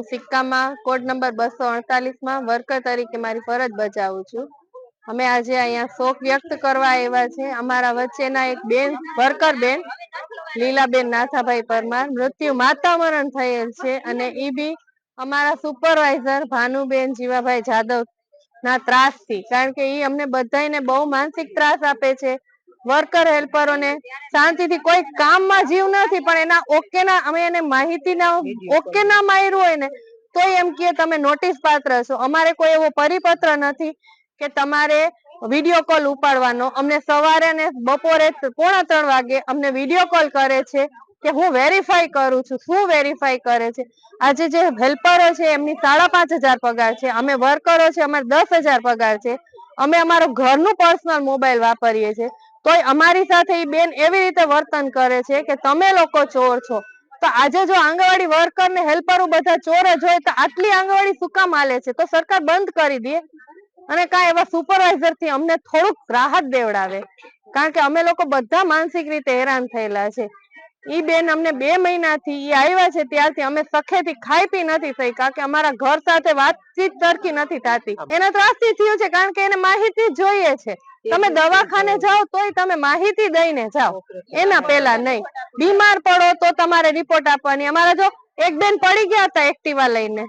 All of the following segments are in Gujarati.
હું સિક્કામાં કોડ નંબર 248 વર્કર તરીકે મારી ફરજ બજાવું છું। અમે આજે અહીંયા શોક વ્યક્ત કરવા આવ્યા છે। અમારા વચ્ચેના એક બેન વર્કર બેન લીલાબેન નાથાભાઈ પરમાર મૃત્યુ માતામરણ થયેલ છે અને ઈ બી અમારા સુપરવાઇઝર ભાનુબેન જીવાભાઈ જાદવ ના ત્રાસથી, કારણ કે ઈ અમને બધાને બહુ માનસિક ત્રાસ આપે છે। વર્કર હેલ્પરોને શાંતિથી કોઈ કામમાં જીવ નથી, પણ એના ઓકે ના અમે એને માહિતી ના ઓકે ના માર્યું હોય ને તો એમ કે તમે નોટિસ પાત્ર છો। અમારે કોઈ એવો પરિપત્ર નથી કે તમારે વિડીયો કોલ ઉપાડવાનો। અમને સવારે ને બપોરે 2:45 વાગે અમને વિડીયો કોલ કરે છે કે હું વેરીફાઈ કરું છું। શું વેરીફાઈ કરે છે? આજે જે હેલ્પરો છે એમની 5,500 પગાર છે, અમે વર્કરો છે અમારે 10,000 પગાર છે। અમે અમારો ઘરનું પર્સનલ મોબાઈલ વાપરીએ છીએ, તોય અમારી સાથે ઈ બેન એવી રીતે વર્તન કરે છે કે તમે લોકો ચોર છો। તો આજે જો આંગણવાડી વર્કર ને હેલ્પરો બધા ચોર જ હોય તો આટલી આંગણવાડી શું કામ હાલે છે? તો સરકાર બંધ કરી દે અને કાંઈ એવા સુપરવાઇઝર થી અમને થોડુંક રાહત દેવડાવે, કારણ કે અમે લોકો બધા માનસિક રીતે હેરાન થયેલા છે। ઈ બેન અમને 2 મહિનાથી ઈ આવ્યા છે ત્યારથી અમે સખેથી ખાઈ પી નથી થઈ, કારણ કે અમારા ઘર સાથે વાતચીત સરખી નથી થતી। એના ત્રાસથી થયું છે, કારણ કે એને માહિતી જોઈએ છે। તમે દવાખાને જાઓ તોય તમે માહિતી દઈને જાઓ, એના પહેલા નહીં। બીમાર પડો તો તમારે રિપોર્ટ આપવાની। અમારા જો એક બેન પડી ગયા હતા એક્ટિવા લઈને,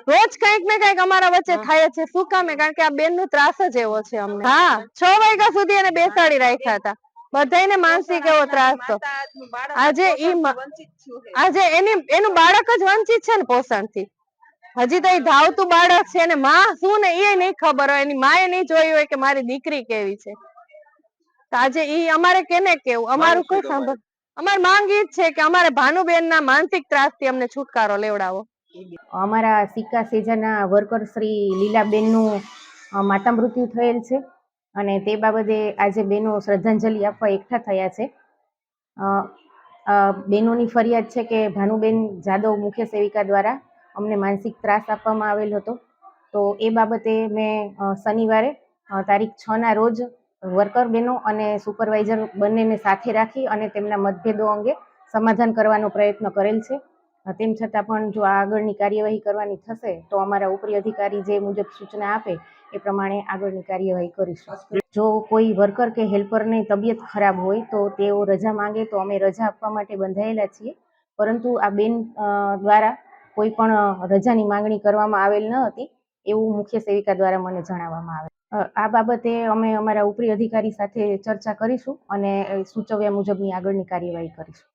રોજ કંઈક ને કંઈક અમારા વચ્ચે થાય છે। શું કામે? કારણ કે આ બેન નું ત્રાસ જ એવો છે અમને। હા, 6 વાગ્યા સુધી એને બેસાડી રાખ્યા હતા। બધાને માનસિક એવો ત્રાસ તો આજે એનું બાળક જ વંચિત છે ને પોષણથી। હજી તો એ ધાવતું બાળક છે ને માં શું ને એ નહીં ખબર હોય, એની માએ નહીં જોઈ હોય કે મારી દીકરી કેવી છે। તો આજે ઈ અમારે કેને કેવું? અમારું કોઈ સાંભળ। અમારી માંગ ઈ જ છે કે અમારે ભાનુબેન ના માનસિક ત્રાસથી અમને છુટકારો લેવડાવો। અમારા સિક્કા સેજાના વર્કર શ્રી લીલાબેનનું માતા મૃત્યુ થયેલ છે અને તે બાબતે આજે બહેનો શ્રદ્ધાંજલિ આપવા એકઠા થયા છે। બહેનોની ફરિયાદ છે કે ભાનુબેન જાદવ મુખ્ય સેવિકા દ્વારા અમને માનસિક ત્રાસ આપવામાં આવેલ હતો। તો એ બાબતે મેં શનિવારે તારીખ 6 ના રોજ વર્કર બહેનો અને સુપરવાઇઝર બંનેને સાથે રાખી અને તેમના મતભેદો અંગે સમાધાન કરવાનો પ્રયત્ન કરેલ છે। તેમ છતાં પણ જો આગળની કાર્યવાહી કરવાની થશે તો અમારા ઉપરી અધિકારી જે મુજબ સૂચના આપે એ પ્રમાણે આગળની કાર્યવાહી કરીશું। જો કોઈ વર્કર કે હેલ્પરની તબિયત ખરાબ હોય તો તેઓ રજા માંગે તો અમે રજા આપવા માટે બંધાયેલા છીએ, પરંતુ આ બેન દ્વારા કોઈ પણ રજાની માંગણી કરવામાં આવેલ ન હતી એવું મુખ્ય સેવિકા દ્વારા મને જણાવવામાં આવે। આ બાબતે અમે અમારા ઉપરી અધિકારી સાથે ચર્ચા કરીશું અને સૂચવ્યા મુજબની આગળની કાર્યવાહી કરીશું।